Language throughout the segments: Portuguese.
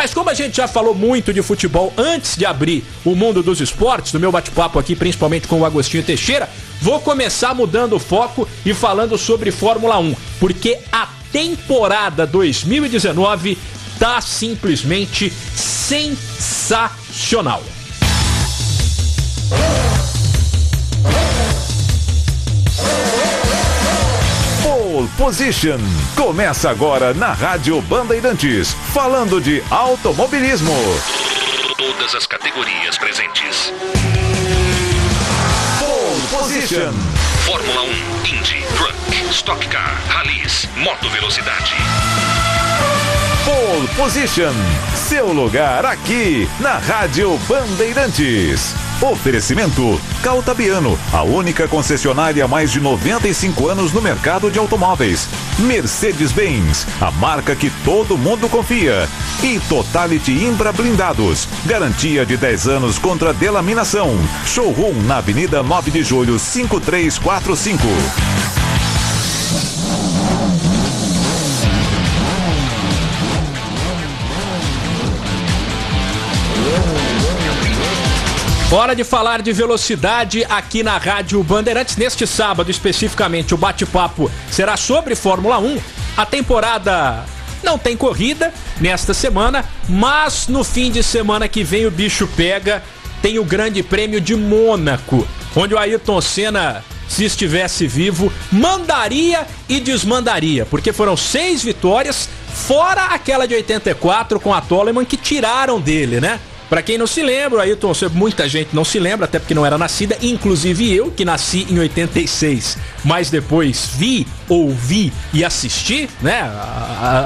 Mas como a gente já falou muito de futebol antes de abrir o mundo dos esportes, no meu bate-papo aqui, principalmente com o Agostinho Teixeira, vou começar mudando o foco e falando sobre Fórmula 1, porque a temporada 2019 tá simplesmente sensacional. Pole Position começa agora na Rádio Bandeirantes, falando de automobilismo. Todas as categorias presentes. Pole Position. Fórmula 1, Indy, Truck, Stock Car, Rallys, Moto Velocidade. Pole Position, seu lugar aqui na Rádio Bandeirantes. Oferecimento Caltabiano, a única concessionária há mais de 95 anos no mercado de automóveis. Mercedes-Benz, a marca que todo mundo confia. E Totality Imbra Blindados, garantia de 10 anos contra delaminação. Showroom na Avenida 9 de Julho, 5345. Hora de falar de velocidade aqui na Rádio Bandeirantes. Neste sábado, especificamente, o bate-papo será sobre Fórmula 1. A temporada não tem corrida nesta semana, mas no fim de semana que vem o bicho pega. Tem o Grande Prêmio de Mônaco, onde o Ayrton Senna, se estivesse vivo, mandaria e desmandaria, porque foram 6 vitórias, fora aquela de 84 com a Toleman que tiraram dele, né? Pra quem não se lembra, o Ayrton Senna, muita gente não se lembra, até porque não era nascida, inclusive eu, que nasci em 86, mas depois ouvi e assisti, né,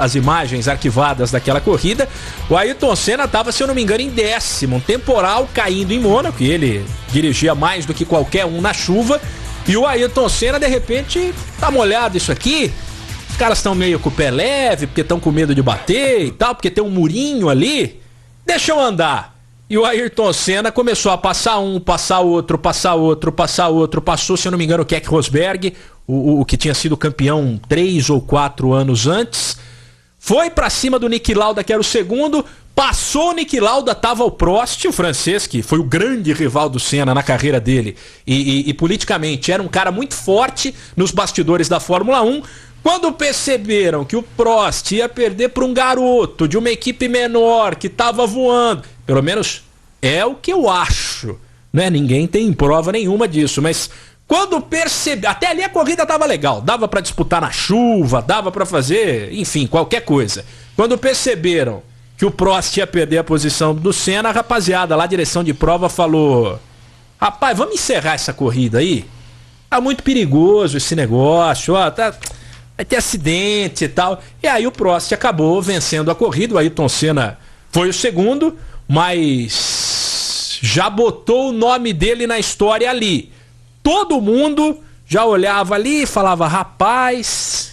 as imagens arquivadas daquela corrida. O Ayrton Senna estava, se eu não me engano, em 10º, um temporal caindo em Mônaco, e ele dirigia mais do que qualquer um na chuva, e o Ayrton Senna, de repente, tá molhado isso aqui, os caras estão meio com o pé leve, porque estão com medo de bater e tal, porque tem um murinho ali, deixa eu andar. E o Ayrton Senna começou a passar um, passar outro, passou, se eu não me engano, o Keck Rosberg, o que tinha sido campeão 3 ou 4 anos antes, foi pra cima do Niki Lauda, que era o segundo, passou o Niki Lauda, tava o Prost, o francês, que foi o grande rival do Senna na carreira dele, e politicamente era um cara muito forte nos bastidores da Fórmula 1, quando perceberam que o Prost ia perder para um garoto de uma equipe menor que estava voando, pelo menos é o que eu acho, né? Ninguém tem prova nenhuma disso, mas quando perceberam, até ali a corrida estava legal, dava para disputar na chuva, dava para fazer, enfim, qualquer coisa. Quando perceberam que o Prost ia perder a posição do Senna, a rapaziada lá, a direção de prova falou: rapaz, vamos encerrar essa corrida aí? Tá muito perigoso esse negócio, ó, vai ter acidente e tal. E aí o Prost acabou vencendo a corrida. O Ayrton Senna foi o segundo, mas já botou o nome dele na história ali. Todo mundo já olhava ali e falava: rapaz,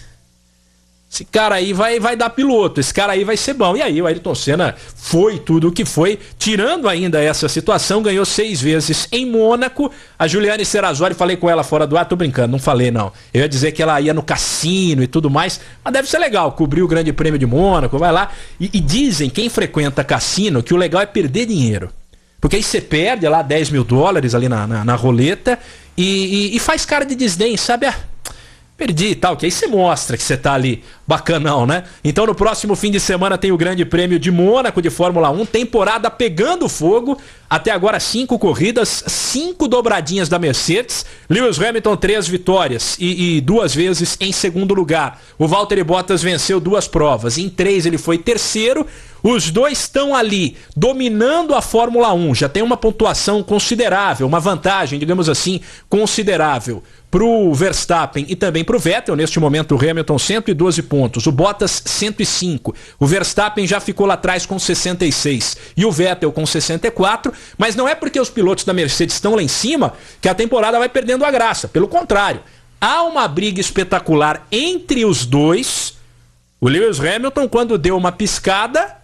esse cara aí vai dar piloto, esse cara aí vai ser bom. E aí o Ayrton Senna foi tudo o que foi, tirando ainda essa situação, ganhou 6 vezes em Mônaco. A Juliane Serrazoli, falei com ela fora do ar, tô brincando, não falei não. Eu ia dizer que ela ia no cassino e tudo mais, mas deve ser legal, cobrir o Grande Prêmio de Mônaco, vai lá. E dizem, quem frequenta cassino, que o legal é perder dinheiro. Porque aí você perde lá 10 mil dólares ali na roleta e faz cara de desdém, sabe? Perdi e tal, que aí você mostra que você tá ali bacanão, né? Então no próximo fim de semana tem o Grande Prêmio de Mônaco de Fórmula 1, temporada pegando fogo, até agora 5 corridas, 5 dobradinhas da Mercedes, Lewis Hamilton 3 vitórias e 2 vezes em segundo lugar. O Valtteri Bottas venceu 2 provas, em 3 ele foi terceiro. Os dois estão ali, dominando a Fórmula 1, já tem uma pontuação considerável, uma vantagem, digamos assim, considerável pro Verstappen e também pro Vettel. Neste momento o Hamilton 112 pontos, o Bottas 105, o Verstappen já ficou lá atrás com 66 e o Vettel com 64, mas não é porque os pilotos da Mercedes estão lá em cima que a temporada vai perdendo a graça, pelo contrário, há uma briga espetacular entre os dois. O Lewis Hamilton, quando deu uma piscada,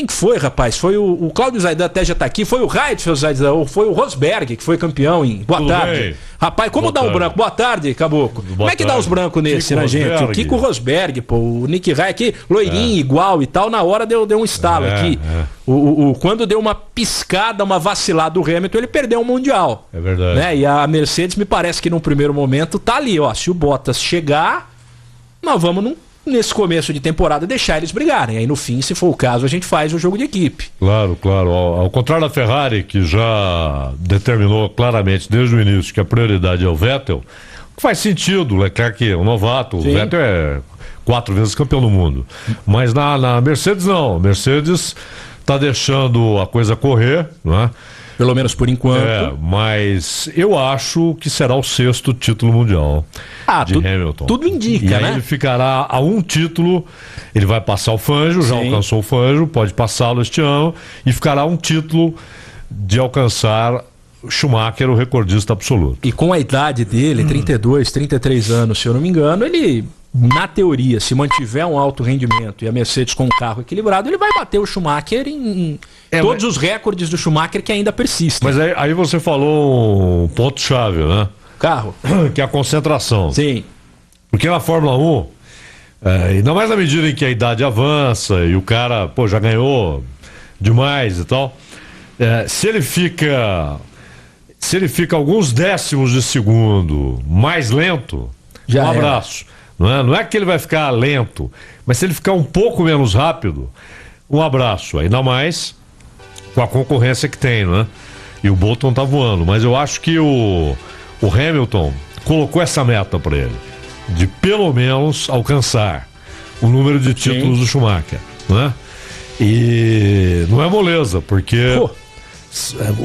Quem que foi, rapaz? Foi o Cláudio Zaidan, até já tá aqui. Foi o Heidfeld Zaidan, ou foi o Rosberg, que foi campeão em... Boa tarde. Bem? Rapaz, como dá um branco? Boa tarde, Caboclo. Como é que dá os brancos nesse, né, gente? O Kiko Rosberg, pô, o Nick Rai aqui, loirinho, igual e tal, na hora deu um estalo aqui. Quando deu uma piscada, uma vacilada do Hamilton, ele perdeu o Mundial. É verdade. Né? E a Mercedes, me parece que num primeiro momento tá ali, ó. Se o Bottas chegar, nós vamos nesse começo de temporada deixar eles brigarem. Aí no fim, se for o caso, a gente faz o jogo de equipe. Claro. Ao contrário da Ferrari, que já determinou claramente desde o início que a prioridade é o Vettel, que faz sentido, o Leclerc é um novato, Sim. O Vettel é 4 vezes campeão do mundo. Mas na Mercedes não, a Mercedes está deixando a coisa correr, né? Pelo menos por enquanto. Mas eu acho que será o 6º título mundial de Hamilton. Tudo indica, e aí, né? Ele ficará a um título, ele vai passar o Fangio, já alcançou o Fangio, pode passá-lo este ano, e ficará a um título de alcançar Schumacher, o recordista absoluto. E com a idade dele, 32, 33 anos, se eu não me engano, ele... Na teoria, se mantiver um alto rendimento e a Mercedes com um carro equilibrado, ele vai bater o Schumacher em todos os recordes do Schumacher que ainda persistem. Mas aí você falou um ponto-chave, né? Carro. Que é a concentração. Sim. Porque na Fórmula 1, ainda mais na medida em que a idade avança e o cara já ganhou demais e tal, se ele fica alguns décimos de segundo mais lento, já um abraço. Não é que ele vai ficar lento, mas se ele ficar um pouco menos rápido, um abraço. Ainda mais com a concorrência que tem, né? E o Bottas tá voando. Mas eu acho que o Hamilton colocou essa meta para ele, de pelo menos alcançar o número de títulos do Schumacher, né? E não é moleza, porque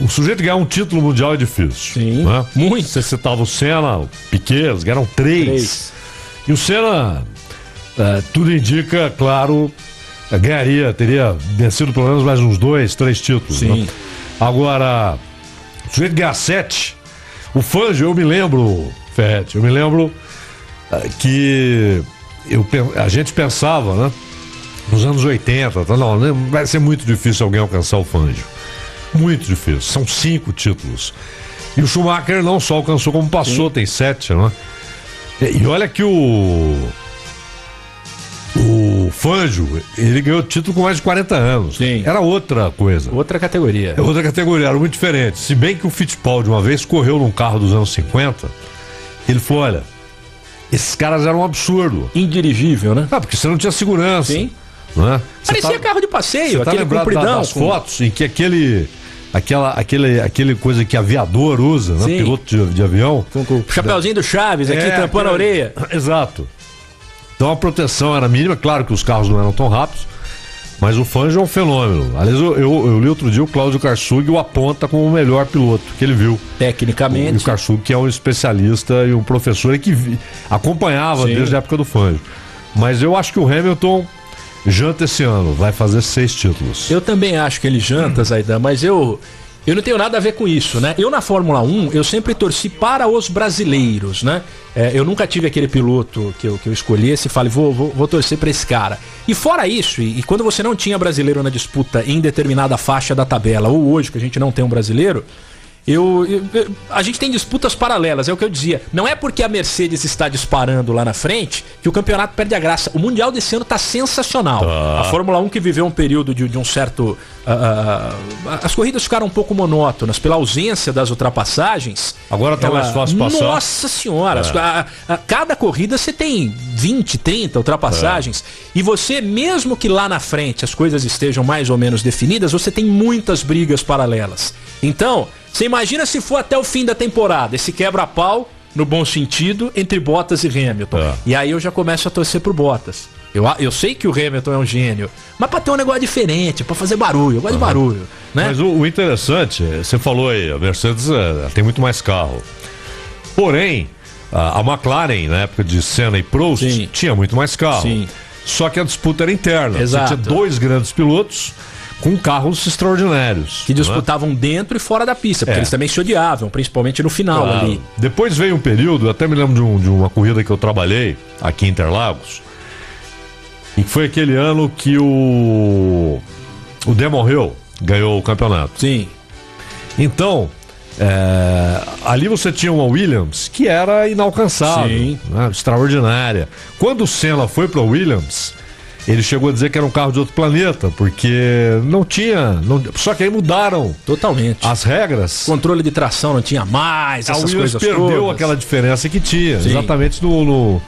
o sujeito ganhar um título mundial é difícil. Sim, né? Muito. Você citava o Senna, o Piquet, eles ganharam 3. E o Senna, tudo indica, claro, teria vencido pelo menos mais uns 2, 3 títulos. Sim. Né? Agora, o sujeito ganhar 7, o Fangio, eu me lembro que a gente pensava, né, nos anos 80, não, vai ser muito difícil alguém alcançar o Fangio. Muito difícil, são 5 títulos. E o Schumacher não só alcançou como passou, tem 7, né? E olha que o Fangio, ele ganhou título com mais de 40 anos. Sim. Era outra coisa. Outra categoria. Outra categoria, era muito diferente. Se bem que o Fittipaldi uma vez correu num carro dos anos 50, ele falou, olha, esses caras eram um absurdo. Indirigível, né? Porque você não tinha segurança. Sim. Né? Parecia carro de passeio, aquele lembrado compridão. Das fotos em que aquele coisa que aviador usa, né? Piloto de avião. Com o chapeuzinho do Chaves aqui, tampando a orelha. Exato. Então a proteção era mínima, claro que os carros não eram tão rápidos, mas o Fangio é um fenômeno. Aliás, eu li outro dia o Cláudio Karsug o aponta como o melhor piloto que ele viu. Tecnicamente. E o Karsug, que é um especialista e um professor que acompanhava desde a época do Fangio. Mas eu acho que o Hamilton janta esse ano, vai fazer 6 títulos. Eu também acho que ele janta, Zaidan, mas eu não tenho nada a ver com isso, né? Eu na Fórmula 1, eu sempre torci para os brasileiros, né? Eu nunca tive aquele piloto que eu escolhesse e falei, vou torcer para esse cara. E fora isso, e quando você não tinha brasileiro na disputa em determinada faixa da tabela, ou hoje que a gente não tem um brasileiro, a gente tem disputas paralelas, é o que eu dizia. Não é porque a Mercedes está disparando lá na frente que o campeonato perde a graça. O Mundial desse ano está sensacional. A Fórmula 1 que viveu um período de um certo... as corridas ficaram um pouco monótonas pela ausência das ultrapassagens. Agora está mais fácil passar. Nossa senhora, cada corrida você tem 20, 30 ultrapassagens. E você, mesmo que lá na frente as coisas estejam mais ou menos definidas, você tem muitas brigas paralelas. Então... Você imagina se for até o fim da temporada, esse quebra-pau, no bom sentido, entre Bottas e Hamilton. E aí eu já começo a torcer pro Bottas. Eu sei que o Hamilton é um gênio, mas pra ter um negócio diferente, pra fazer barulho, eu gosto de barulho. Né? Mas o interessante, você falou aí, a Mercedes tem muito mais carro. Porém, a McLaren, na época de Senna e Prost, tinha muito mais carro. Sim. Só que a disputa era interna. Exato. Você tinha 2 grandes pilotos com carros extraordinários. Que disputavam dentro e fora da pista, porque eles também se odiavam, principalmente no final ali. Depois veio um período, eu até me lembro de uma corrida que eu trabalhei aqui em Interlagos, e foi aquele ano que O Damon Hill ganhou o campeonato. Sim. Então, ali você tinha uma Williams que era inalcançável, Sim. né, extraordinária. Quando o Senna foi para Williams, ele chegou a dizer que era um carro de outro planeta, porque não tinha... Só que aí mudaram Totalmente. as regras. Controle de tração não tinha mais, A essas Williams coisas perdeu todas. aquela diferença que tinha, Sim. exatamente no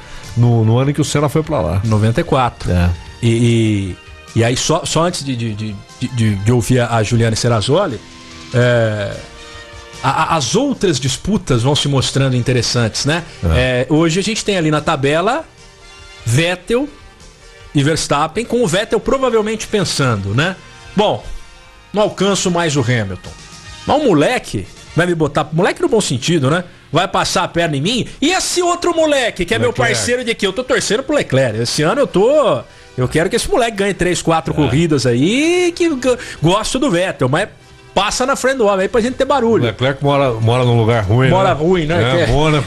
ano em que o Senna foi para lá. 94. E aí, só antes de ouvir a Juliane Serrazoli, as outras disputas vão se mostrando interessantes, né? Hoje a gente tem ali na tabela Vettel e Verstappen, com o Vettel provavelmente pensando, né? Bom, não alcanço mais o Hamilton. Mas o moleque vai me botar... Moleque no bom sentido, né? Vai passar a perna em mim. E esse outro moleque, que é meu parceiro de aqui? Eu tô torcendo pro Leclerc. Esse ano eu quero que esse moleque ganhe 3, 4 corridas aí, que gosto do Vettel, mas passa na frente do homem aí pra gente ter barulho. O Leclerc mora num lugar ruim, Mora né? ruim, né? Mora...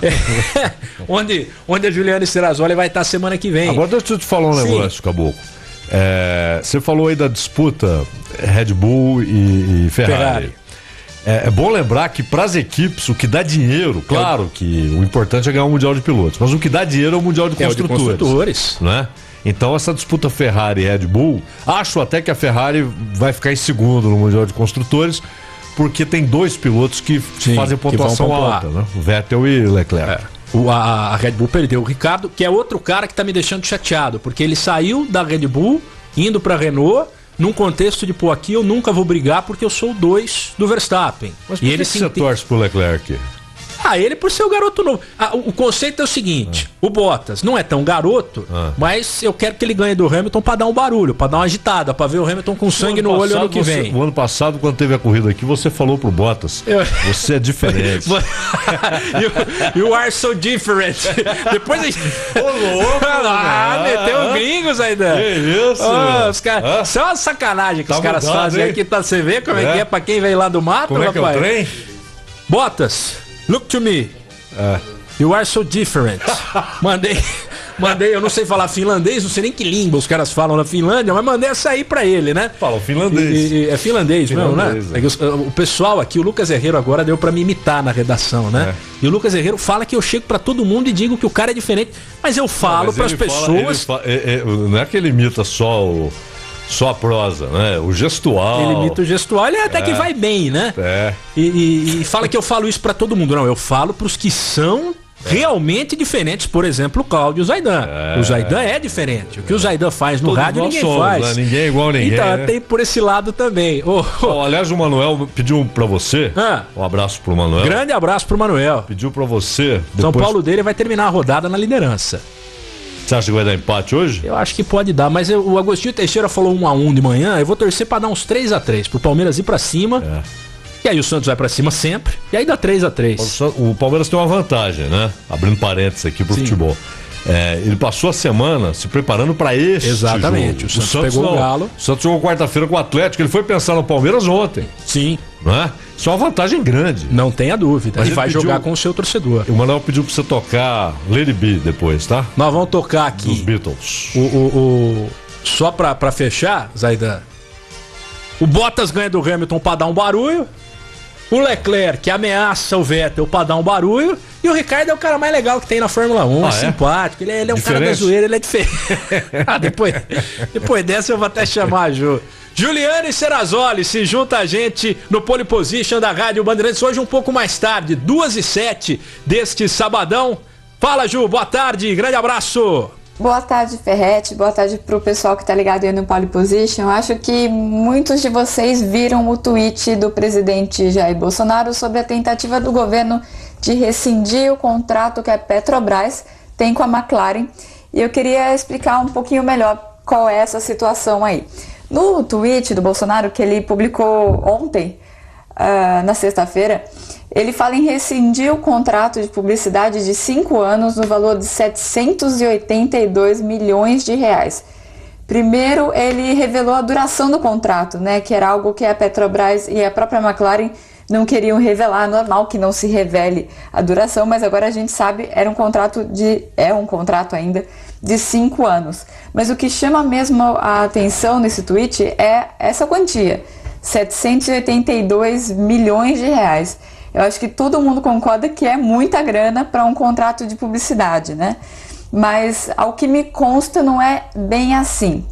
onde a Juliane Serrazoli vai estar semana que vem. Agora deixa eu te falar um negócio, Caboclo. Você falou aí da disputa Red Bull e Ferrari. É bom lembrar que para as equipes o que dá dinheiro, claro que o importante é ganhar um Mundial de Pilotos, mas o que dá dinheiro é o Mundial de Construtores. Né? Então essa disputa Ferrari e Red Bull, acho até que a Ferrari vai ficar em segundo no Mundial de Construtores, porque tem 2 pilotos que fazem pontuação alta, né? O Vettel e Leclerc. A Red Bull perdeu o Ricardo, que é outro cara que tá me deixando chateado, porque ele saiu da Red Bull, indo pra Renault, num contexto de, aqui eu nunca vou brigar porque eu sou o 2 do Verstappen. Mas por que você torce pro Leclerc? Ele por ser o garoto novo. O conceito é o seguinte: o Bottas não é tão garoto, mas eu quero que ele ganhe do Hamilton pra dar um barulho, pra dar uma agitada, pra ver o Hamilton com sangue no olho ano que vem. O ano passado, quando teve a corrida aqui, você falou pro Bottas, você é diferente. You are so different. Depois a gente... meteu gringos ainda. Que isso? Os caras... Isso é uma sacanagem que os caras fazem aqui, tá? Você vê como é que é pra quem vem lá do mato, como rapaz? É que é o trem? Bottas, look to me. You are so different. Mandei, eu não sei falar finlandês, não sei nem que língua os caras falam na Finlândia, mas mandei essa aí pra ele, né? Fala o finlandês. É finlandês mesmo, né? O pessoal aqui, o Lucas Herrero agora deu pra me imitar na redação, né? E o Lucas Herrero fala que eu chego pra todo mundo e digo que o cara é diferente, mas eu falo pras pessoas... não é que ele imita só a prosa, né? O gestual. Ele imita o gestual, ele até que vai bem, né? E fala que eu falo isso pra todo mundo. Não, eu falo pros que são realmente diferentes. Por exemplo, o Cláudio Zaidan. O Zaidan é diferente. O que o Zaidan faz no Todos rádio, ninguém somos, faz. Né? Ninguém é igual a ninguém. Então, né? tem por esse lado também. Aliás, o Manuel pediu pra você. Um abraço pro Manuel. Grande abraço pro Manuel. Pediu pra você. São Paulo dele vai terminar a rodada na liderança. Você acha que vai dar empate hoje? Eu acho que pode dar, mas o Agostinho Teixeira falou 1-1 de manhã. Eu vou torcer pra dar uns 3-3 pro Palmeiras ir pra cima. E aí o Santos vai pra cima sempre. E aí dá 3-3. O Palmeiras tem uma vantagem, né? Abrindo parênteses aqui pro futebol. Ele passou a semana se preparando pra este Exatamente. jogo. O Santos pegou o Galo. O Santos jogou quarta-feira com o Atlético. Ele foi pensar no Palmeiras ontem. Sim. Não é? Isso é uma vantagem grande. Não tenha dúvida. Mas ele vai jogar com o seu torcedor. O Manuel pediu pra você tocar Lady B depois, tá? Nós vamos tocar aqui. Dos Beatles. Só pra fechar, Zaidan. O Bottas ganha do Hamilton pra dar um barulho. O Leclerc que ameaça o Vettel pra dar um barulho. E o Ricardo é o cara mais legal que tem na Fórmula 1. Simpático. Ele é um cara da zoeira, ele é diferente. Depois dessa eu vou até chamar a Ju. Juliane Serrazoli se junta a gente no Pole Position da Rádio Bandeirantes hoje um pouco mais tarde, 2h07 deste sabadão. Fala, Ju, boa tarde, grande abraço. Boa tarde, Ferretti, boa tarde pro pessoal que tá ligado aí no Pole Position. Acho que muitos de vocês viram o tweet do presidente Jair Bolsonaro sobre a tentativa do governo de rescindir o contrato que a Petrobras tem com a McLaren. E eu queria explicar um pouquinho melhor qual é essa situação aí. No tweet do Bolsonaro, que ele publicou ontem, na sexta-feira, ele fala em rescindir o contrato de publicidade de 5 anos no valor de 782 milhões de reais. Primeiro, ele revelou a duração do contrato, né, que era algo que a Petrobras e a própria McLaren não queriam revelar, normal que não se revele a duração, mas agora a gente sabe, é um contrato ainda de 5 anos. Mas o que chama mesmo a atenção nesse tweet é essa quantia, 782 milhões de reais. Eu acho que todo mundo concorda que é muita grana para um contrato de publicidade, né? Mas ao que me consta não é bem assim.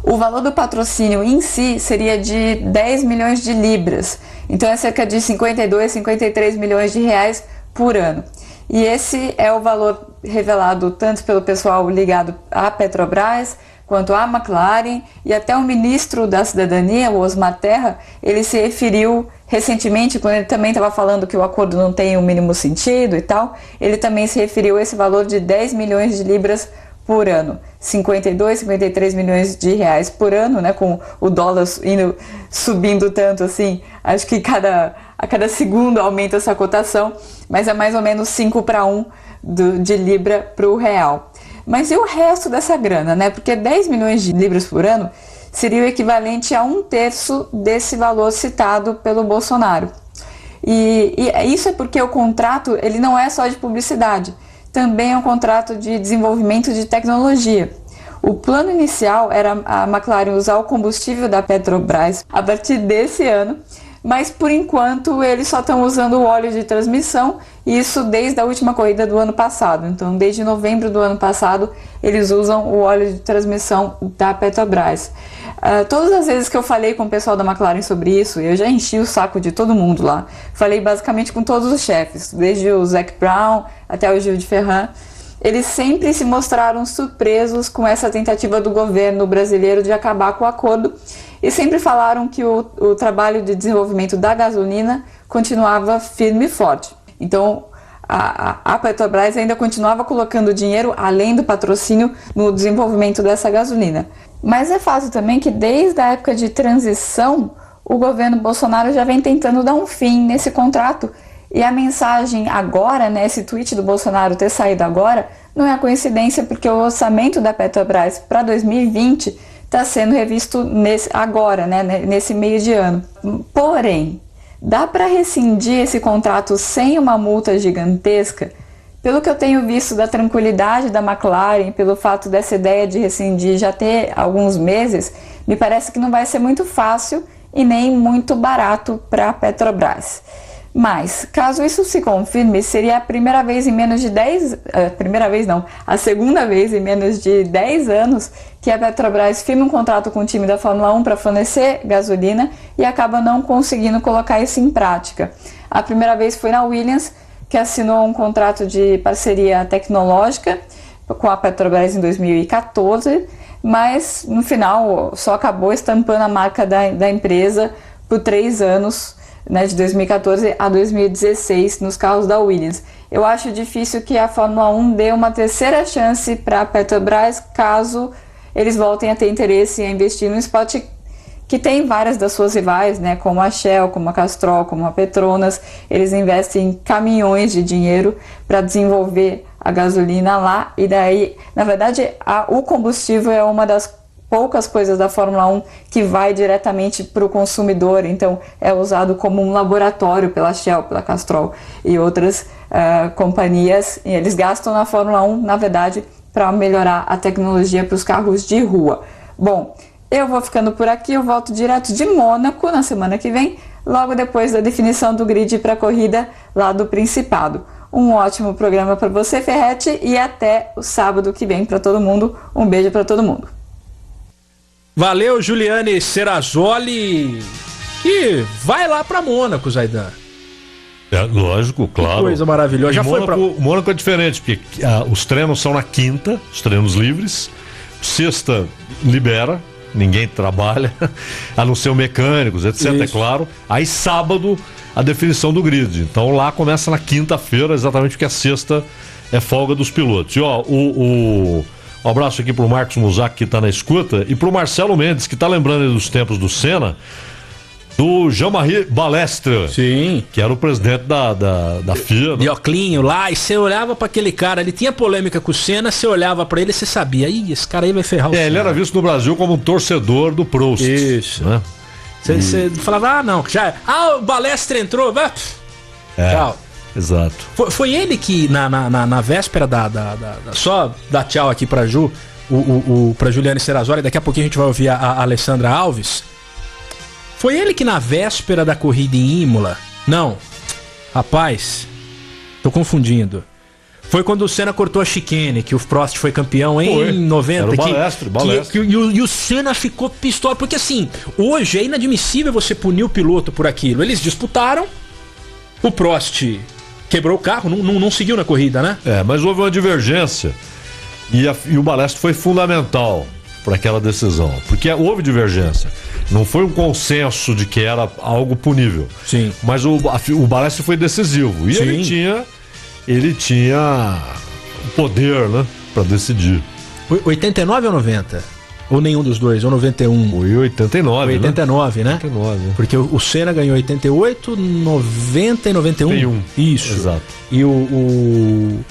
O valor do patrocínio em si seria de 10 milhões de libras, então é cerca de 52, 53 milhões de reais por ano. E esse é o valor revelado tanto pelo pessoal ligado à Petrobras, quanto à McLaren, e até o ministro da Cidadania, o Osmar Terra, ele se referiu recentemente, quando ele também estava falando que o acordo não tem o mínimo sentido e tal, ele também se referiu a esse valor de 10 milhões de libras por ano, 52, 53 milhões de reais por ano, né, com o dólar subindo tanto assim, acho que a cada segundo aumenta essa cotação, mas é mais ou menos 5-1 de libra para o real. Mas e o resto dessa grana, né? Porque 10 milhões de libras por ano seria o equivalente a 1/3 desse valor citado pelo Bolsonaro. E isso é porque o contrato ele não é só de publicidade, também é um contrato de desenvolvimento de tecnologia. O plano inicial era a McLaren usar o combustível da Petrobras a partir desse ano, mas por enquanto eles só estão usando o óleo de transmissão, e isso desde a última corrida do ano passado. Então, desde novembro do ano passado, eles usam o óleo de transmissão da Petrobras. Todas as vezes que eu falei com o pessoal da McLaren sobre isso, eu já enchi o saco de todo mundo lá. Falei basicamente com todos os chefes, desde o Zac Brown até o Gil de Ferran. Eles sempre se mostraram surpresos com essa tentativa do governo brasileiro de acabar com o acordo, e sempre falaram que o trabalho de desenvolvimento da gasolina continuava firme e forte. Então, a Petrobras ainda continuava colocando dinheiro, além do patrocínio, no desenvolvimento dessa gasolina. Mas é fácil também que desde a época de transição, o governo Bolsonaro já vem tentando dar um fim nesse contrato. E a mensagem agora, né, esse tweet do Bolsonaro ter saído agora, não é coincidência, porque o orçamento da Petrobras para 2020 está sendo revisto agora, né, nesse meio de ano. Porém, dá para rescindir esse contrato sem uma multa gigantesca? Pelo que eu tenho visto da tranquilidade da McLaren, pelo fato dessa ideia de rescindir já ter alguns meses, me parece que não vai ser muito fácil e nem muito barato para a Petrobras. Mas, caso isso se confirme, seria a primeira vez em menos de 10... a segunda vez em menos de 10 anos que a Petrobras firma um contrato com o time da Fórmula 1 para fornecer gasolina e acaba não conseguindo colocar isso em prática. A primeira vez foi na Williams, que assinou um contrato de parceria tecnológica com a Petrobras em 2014, mas no final só acabou estampando a marca da empresa por 3 anos, né, de 2014 a 2016, nos carros da Williams. Eu acho difícil que a Fórmula 1 dê uma terceira chance para a Petrobras, caso eles voltem a ter interesse em investir no esporte, que tem várias das suas rivais, né, como a Shell, como a Castrol, como a Petronas. Eles investem caminhões de dinheiro para desenvolver a gasolina lá, e daí, na verdade, o combustível é uma das poucas coisas da Fórmula 1 que vai diretamente para o consumidor, então é usado como um laboratório pela Shell, pela Castrol e outras companhias, e eles gastam na Fórmula 1, na verdade, para melhorar a tecnologia para os carros de rua. Bom, eu vou ficando por aqui, eu volto direto de Mônaco na semana que vem, logo depois da definição do grid para a corrida lá do Principado. Um ótimo programa para você, Ferretti, e até o sábado que vem para todo mundo. Um beijo para todo mundo. Valeu, Juliane Serrazoli, que vai lá para Mônaco, Zaidan. É, lógico, claro. Que coisa maravilhosa. Já Mônaco, foi pra... Mônaco é diferente, porque os treinos são na quinta, os treinos livres. Sexta libera, ninguém trabalha, a não ser mecânicos, etc. Isso. É claro. Aí sábado a definição do grid. Então lá começa na quinta-feira, exatamente porque a sexta é folga dos pilotos. E ó, um abraço aqui pro Marcos Muzak, que tá na escuta, e pro Marcelo Mendes, que tá lembrando dos tempos do Senna, do Jean-Marie Balestre. Sim. Que era o presidente da FIA. De Oclinho lá, e você olhava pra aquele cara, ele tinha polêmica com o Senna, você olhava pra ele e você sabia, ih, esse cara aí vai ferrar o Senna. Ele era visto no Brasil como um torcedor do Prost. Isso. Né? Você falava, não, já. O Balestre entrou, vai. Tchau. Exato. Foi ele que, na véspera só dar tchau aqui pra Ju, pra Juliane Serrazoli, daqui a pouquinho a gente vai ouvir a Alessandra Alves. Foi ele que na véspera da corrida em Imola. Não, rapaz, tô confundindo. Foi quando o Senna cortou a chicane, que o Prost foi campeão em 90. Era o Balestre. E o Senna ficou pistola. Porque assim, hoje é inadmissível você punir o piloto por aquilo. Eles disputaram, o Prost quebrou o carro, não seguiu na corrida, né? Mas houve uma divergência. E o Balestre foi fundamental para aquela decisão. Porque houve divergência. Não foi um consenso de que era algo punível. Sim. Mas o Balestre foi decisivo. E Sim. ele tinha o poder, né, para decidir. 89 ou 90? Ou nenhum dos dois? Ou 91? Foi 89, Foi 89, né? 89. Porque o Senna ganhou 88, 90 e 91. 91. Isso. Exato. E o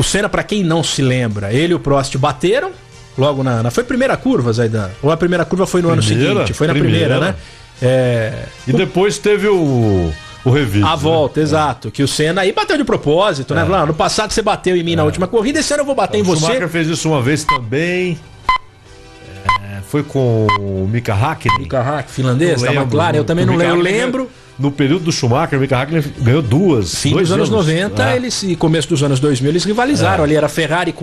Senna, pra quem não se lembra, ele e o Prost bateram logo foi primeira curva, Zaidan? Ou a primeira curva foi no ano seguinte? Foi na primeira, né? E depois teve o revide. A volta, exato. Que o Senna aí bateu de propósito, né? No passado você bateu em mim na última corrida, esse ano eu vou bater em você. O Schumacher fez isso uma vez também. Foi com o Mika Häkkinen. Mika Häkkinen, finlandês, da McLaren. Eu também não lembro. Eu lembro. No período do Schumacher, o Mika Häkkinen ganhou Fim dos anos 90, e começo dos anos 2000, eles rivalizaram. Ali era Ferrari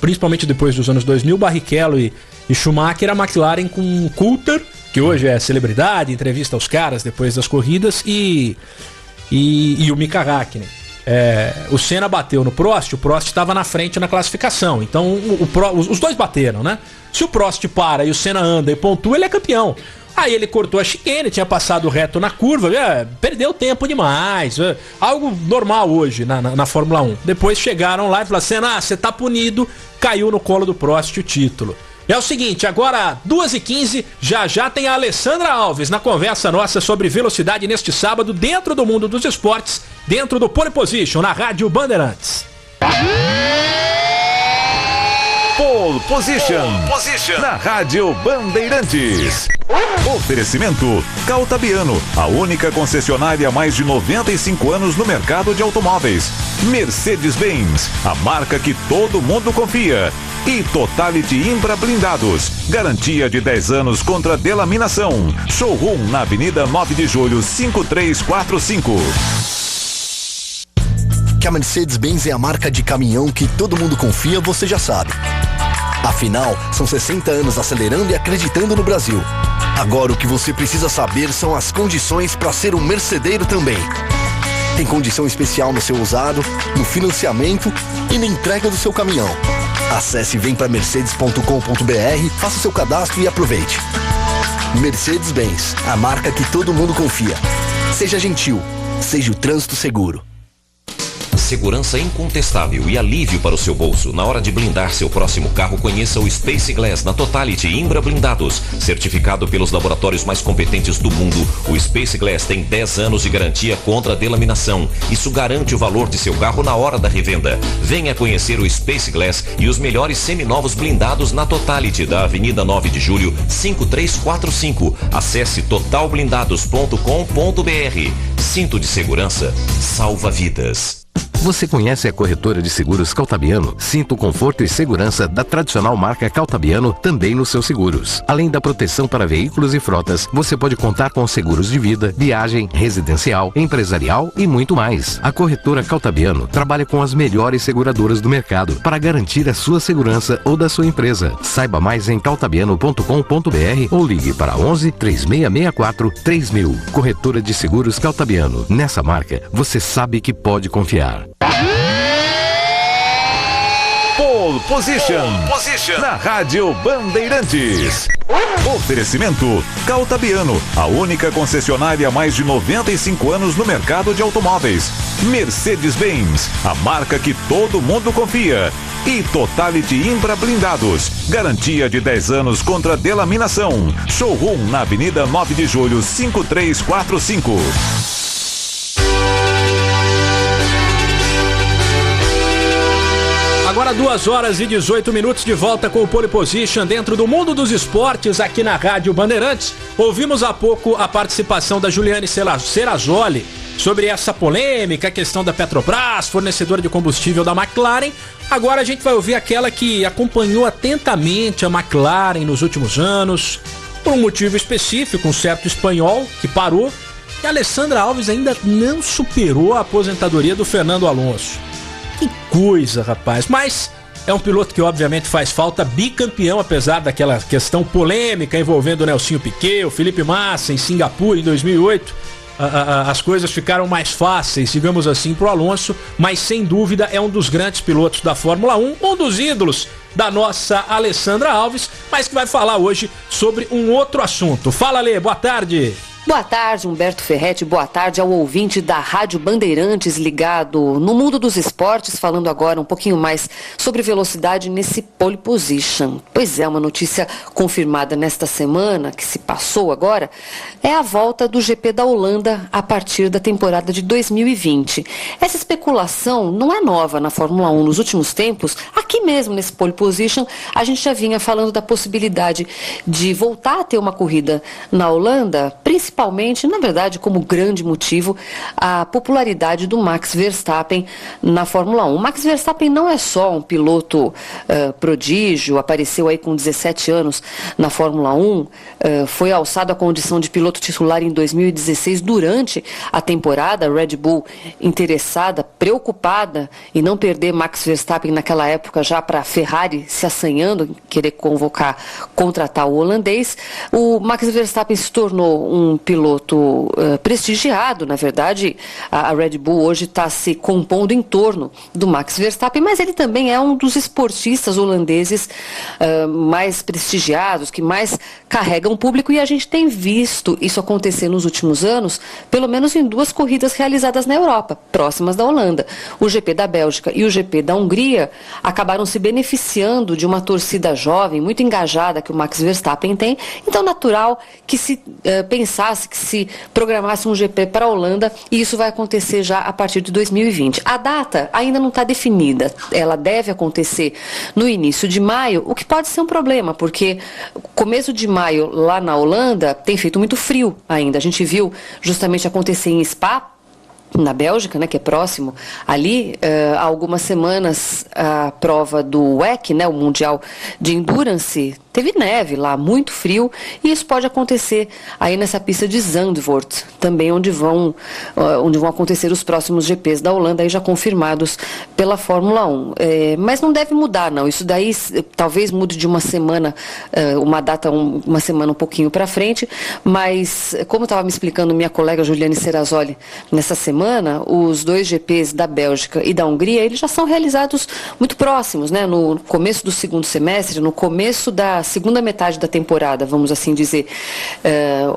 principalmente depois dos anos 2000, Barrichello e Schumacher, a McLaren com Coulter, que hoje é celebridade, entrevista os caras depois das corridas, e o Mika Häkkinen. O Senna bateu no Prost, o Prost estava na frente na classificação. Então os dois bateram, né? Se o Prost para e o Senna anda e pontua, ele é campeão. Aí ele cortou a chicane, tinha passado reto na curva, perdeu tempo demais. Algo normal hoje na Fórmula 1. Depois chegaram lá e falaram: Senna, você tá punido, caiu no colo do Prost o título. E é o seguinte, agora 2h15, já tem a Alessandra Alves na conversa nossa sobre velocidade neste sábado, dentro do mundo dos esportes, dentro do Pole Position, na Rádio Bandeirantes. Pole Position, na Rádio Bandeirantes. Oferecimento Caltabiano, a única concessionária há mais de 95 anos no mercado de automóveis. Mercedes-Benz, a marca que todo mundo confia. E Totality Imbra Blindados, garantia de 10 anos contra delaminação. Showroom na Avenida 9 de Julho, 5345. Que a Mercedes-Benz é a marca de caminhão que todo mundo confia, você já sabe. Afinal, são 60 anos acelerando e acreditando no Brasil. Agora o que você precisa saber são as condições para ser um mercedeiro também. Tem condição especial no seu usado, no financiamento e na entrega do seu caminhão. Acesse vempramercedes.com.br, faça seu cadastro e aproveite. Mercedes-Benz, a marca que todo mundo confia. Seja gentil, seja o trânsito seguro. Segurança incontestável e alívio para o seu bolso. Na hora de blindar seu próximo carro, conheça o Space Glass na Totality Imbra Blindados. Certificado pelos laboratórios mais competentes do mundo, o Space Glass tem 10 anos de garantia contra a delaminação. Isso garante o valor de seu carro na hora da revenda. Venha conhecer o Space Glass e os melhores seminovos blindados na Totality, da Avenida 9 de Julho, 5345. Acesse totalblindados.com.br. Cinto de segurança salva vidas. Você conhece a corretora de seguros Caltabiano? Sinta o conforto e segurança da tradicional marca Caltabiano também nos seus seguros. Além da proteção para veículos e frotas, você pode contar com seguros de vida, viagem, residencial, empresarial e muito mais. A corretora Caltabiano trabalha com as melhores seguradoras do mercado para garantir a sua segurança ou da sua empresa. Saiba mais em caltabiano.com.br ou ligue para 11 3664 3000. Corretora de seguros Caltabiano. Nessa marca, você sabe que pode confiar. Pole Position, na Rádio Bandeirantes. Oferecimento Caltabiano, a única concessionária há mais de 95 anos no mercado de automóveis. Mercedes-Benz, a marca que todo mundo confia. E Totality Imbra Blindados, garantia de 10 anos contra delaminação. Showroom na Avenida 9 de Julho, 5345. Agora Agora 2h18 de volta com o Pole Position dentro do mundo dos esportes aqui na Rádio Bandeirantes. Ouvimos há pouco a participação da Juliane Serrazoli sobre essa polêmica, a questão da Petrobras, fornecedora de combustível da McLaren. Agora a gente vai ouvir aquela que acompanhou atentamente a McLaren nos últimos anos, por um motivo específico, um certo espanhol que parou, e a Alessandra Alves ainda não superou a aposentadoria do Fernando Alonso. Que coisa, rapaz. Mas é um piloto que obviamente faz falta, bicampeão, apesar daquela questão polêmica envolvendo o Nelsinho Piquet, o Felipe Massa em Singapura em 2008. As coisas ficaram mais fáceis, digamos assim, pro Alonso, mas sem dúvida é um dos grandes pilotos da Fórmula 1, um dos ídolos da nossa Alessandra Alves, mas que vai falar hoje sobre um outro assunto. Fala, Lê, boa tarde. Boa tarde, Humberto Ferretti, boa tarde ao ouvinte da Rádio Bandeirantes ligado no mundo dos esportes, falando agora um pouquinho mais sobre velocidade nesse pole position. Pois é, uma notícia confirmada nesta semana, que se passou agora, é a volta do GP da Holanda a partir da temporada de 2020. Essa especulação não é nova na Fórmula 1 nos últimos tempos. Aqui mesmo nesse pole position, a gente já vinha falando da possibilidade de voltar a ter uma corrida na Holanda, principalmente, na verdade, como grande motivo, a popularidade do Max Verstappen na Fórmula 1. Max Verstappen não é só um piloto prodígio, apareceu aí com 17 anos na Fórmula 1, foi alçado à condição de piloto titular em 2016 durante a temporada. A Red Bull interessada, preocupada em não perder Max Verstappen naquela época, já para a Ferrari se assanhando, querer contratar o holandês. O Max Verstappen se tornou um piloto prestigiado. Na verdade, a Red Bull hoje está se compondo em torno do Max Verstappen, mas ele também é um dos esportistas holandeses mais prestigiados, que mais carregam público, e a gente tem visto isso acontecer nos últimos anos, pelo menos em 2 corridas realizadas na Europa, próximas da Holanda. O GP da Bélgica e o GP da Hungria acabaram se beneficiando de uma torcida jovem, muito engajada, que o Max Verstappen tem. Então, natural que se pensasse, que se programasse um GP para a Holanda, e isso vai acontecer já a partir de 2020. A data ainda não está definida, ela deve acontecer no início de maio, o que pode ser um problema, porque começo de maio lá na Holanda tem feito muito frio ainda. A gente viu justamente acontecer em Spa, na Bélgica, né, que é próximo ali, há algumas semanas a prova do WEC, né, o Mundial de Endurance, teve neve lá, muito frio, e isso pode acontecer aí nessa pista de Zandvoort, também onde vão acontecer os próximos GPs da Holanda, aí já confirmados pela Fórmula 1. Mas não deve mudar, não. Isso daí talvez mude de uma semana, uma semana um pouquinho para frente, mas como estava me explicando minha colega Juliane Serrazoli nessa semana, os 2 GPs da Bélgica e da Hungria, eles já são realizados muito próximos, né? No começo do segundo semestre, no começo da segunda metade da temporada, vamos assim dizer,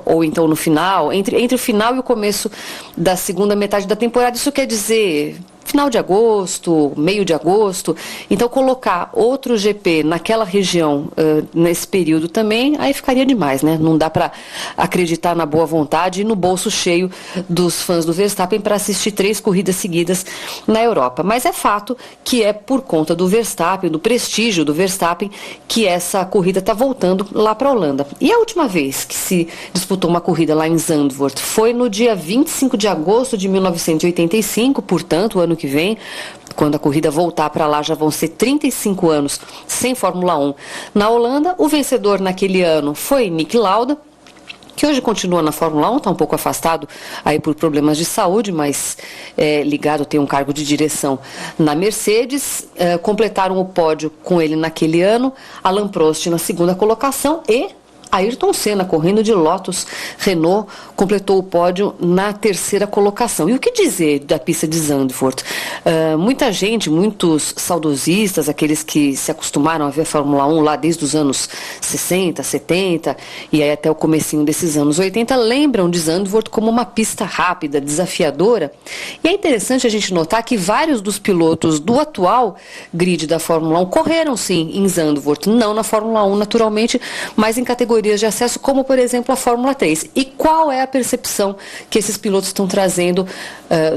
ou então no final, entre o final e o começo da segunda metade da temporada. Isso quer dizer final de agosto, meio de agosto. Então, colocar outro GP naquela região nesse período também, aí ficaria demais, né? Não dá para acreditar na boa vontade e no bolso cheio dos fãs do Verstappen para assistir 3 corridas seguidas na Europa. Mas é fato que é por conta do Verstappen, do prestígio do Verstappen, que essa corrida está voltando lá para a Holanda. E a última vez que se disputou uma corrida lá em Zandvoort foi no dia 25 de agosto de 1985, portanto, o ano que vem, quando a corrida voltar para lá, já vão ser 35 anos sem Fórmula 1 na Holanda. O vencedor naquele ano foi Niki Lauda, que hoje continua na Fórmula 1, está um pouco afastado aí por problemas de saúde, mas ligado, tem um cargo de direção na Mercedes. Completaram o pódio com ele naquele ano, Alain Prost na segunda colocação e Ayrton Senna, correndo de Lotus Renault, completou o pódio na terceira colocação. E o que dizer da pista de Zandvoort? Muita gente, muitos saudosistas, aqueles que se acostumaram a ver a Fórmula 1 lá desde os anos 60, 70 e aí até o comecinho desses anos 80, lembram de Zandvoort como uma pista rápida, desafiadora. E é interessante a gente notar que vários dos pilotos do atual grid da Fórmula 1 correram sim em Zandvoort, não na Fórmula 1 naturalmente, mas em categorias categorias de acesso, como, por exemplo, a Fórmula 3. E qual é a percepção que esses pilotos estão trazendo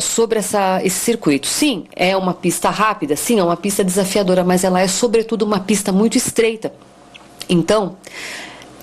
sobre esse circuito? Sim, é uma pista rápida, sim, é uma pista desafiadora, mas ela é, sobretudo, uma pista muito estreita. Então,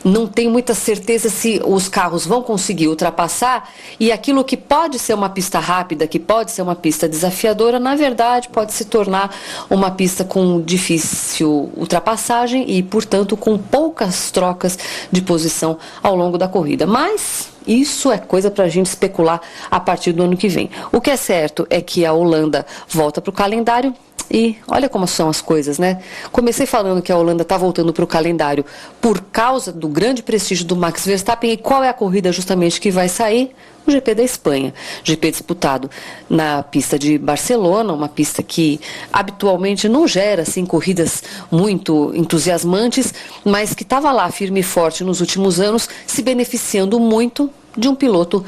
não tem muita certeza se os carros vão conseguir ultrapassar, e aquilo que pode ser uma pista rápida, que pode ser uma pista desafiadora, na verdade pode se tornar uma pista com difícil ultrapassagem e, portanto, com poucas trocas de posição ao longo da corrida. Mas isso é coisa para a gente especular a partir do ano que vem. O que é certo é que a Holanda volta para o calendário. E olha como são as coisas, né? Comecei falando que a Holanda está voltando para o calendário por causa do grande prestígio do Max Verstappen. E qual é a corrida justamente que vai sair? O GP da Espanha. GP disputado na pista de Barcelona, uma pista que habitualmente não gera assim, corridas muito entusiasmantes, mas que estava lá firme e forte nos últimos anos, se beneficiando muito de um piloto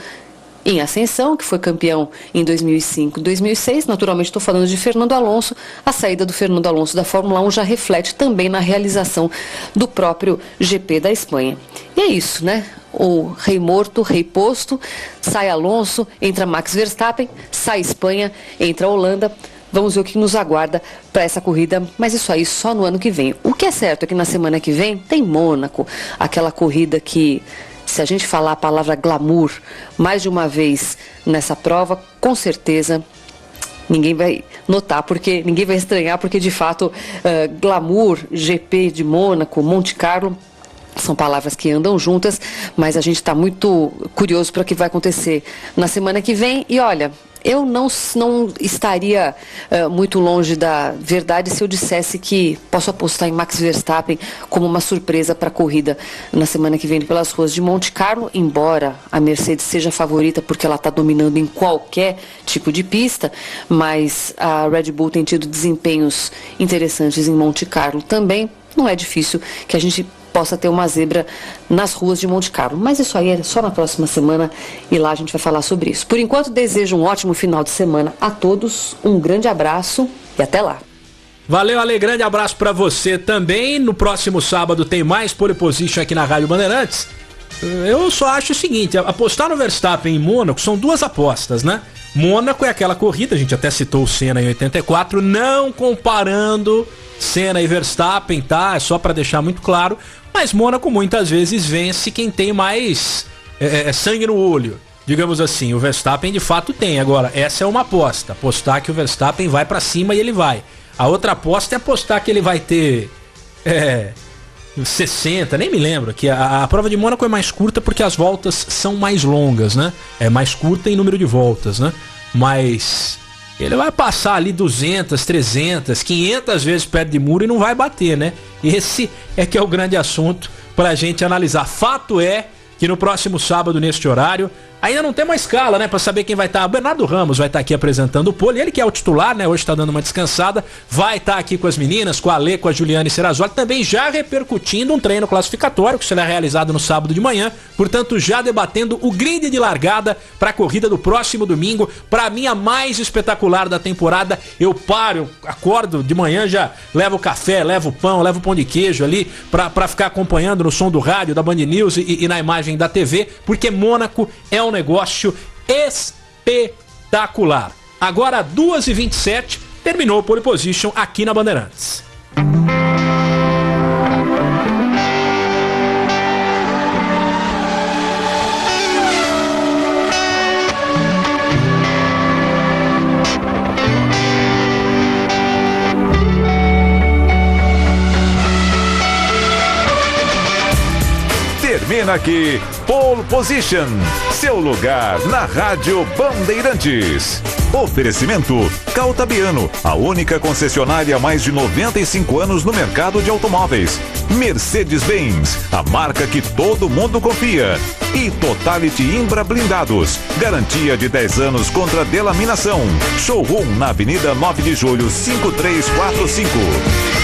em ascensão, que foi campeão em 2005 e 2006, naturalmente estou falando de Fernando Alonso. A saída do Fernando Alonso da Fórmula 1 já reflete também na realização do próprio GP da Espanha. E é isso, né? O rei morto, rei posto, sai Alonso, entra Max Verstappen, sai Espanha, entra Holanda. Vamos ver o que nos aguarda para essa corrida, mas isso aí só no ano que vem. O que é certo é que na semana que vem tem Mônaco, aquela corrida que, se a gente falar a palavra glamour mais de uma vez nessa prova, com certeza ninguém vai notar, porque ninguém vai estranhar, porque de fato glamour, GP de Mônaco, Monte Carlo, são palavras que andam juntas, mas a gente está muito curioso para o que vai acontecer na semana que vem. E olha, eu não estaria muito longe da verdade se eu dissesse que posso apostar em Max Verstappen como uma surpresa para a corrida na semana que vem pelas ruas de Monte Carlo, embora a Mercedes seja a favorita porque ela está dominando em qualquer tipo de pista, mas a Red Bull tem tido desempenhos interessantes em Monte Carlo também. Não é difícil que a gente possa ter uma zebra nas ruas de Monte Carlo. Mas isso aí é só na próxima semana e lá a gente vai falar sobre isso. Por enquanto, desejo um ótimo final de semana a todos, um grande abraço e até lá. Valeu, Ale, grande abraço pra você também. No próximo sábado tem mais Pole Position aqui na Rádio Bandeirantes. Eu só acho o seguinte, apostar no Verstappen em Mônaco são duas apostas, né? Mônaco é aquela corrida, a gente até citou o Senna em 84, não comparando Senna e Verstappen, tá? É só pra deixar muito claro. Mas Mônaco muitas vezes vence quem tem mais sangue no olho, digamos assim. O Verstappen de fato tem. Agora, essa é uma aposta. Apostar que o Verstappen vai pra cima e ele vai. A outra aposta é apostar que ele vai ter 60, nem me lembro. Que a prova de Mônaco é mais curta porque as voltas são mais longas, né? É mais curta em número de voltas, né? Mas ele vai passar ali 200, 300, 500 vezes perto de muro e não vai bater, né? Esse é que é o grande assunto pra gente analisar. Fato é que no próximo sábado, neste horário, ainda não tem uma escala, né? Pra saber quem vai estar. O Bernardo Ramos vai estar aqui apresentando o pole. Ele que é o titular, né? Hoje tá dando uma descansada. Vai estar aqui com as meninas, com a Ale, com a Juliane Serrazoli. Também já repercutindo um treino classificatório que será realizado no sábado de manhã. Portanto, já debatendo o grid de largada para a corrida do próximo domingo. Pra mim, a mais espetacular da temporada. Eu acordo de manhã, já levo o café, levo o pão, levo o pão de queijo ali pra ficar acompanhando no som do rádio, da Band News e na imagem da TV. Porque Mônaco é um negócio espetacular. Agora, 2h27, terminou o Pole Position aqui na Bandeirantes. Termina aqui Pole Position, seu lugar na Rádio Bandeirantes. Oferecimento Cautabiano, a única concessionária há mais de 95 anos no mercado de automóveis. Mercedes-Benz, a marca que todo mundo confia. E Totality Imbra Blindados, garantia de 10 anos contra delaminação. Showroom na Avenida 9 de Julho, 5345.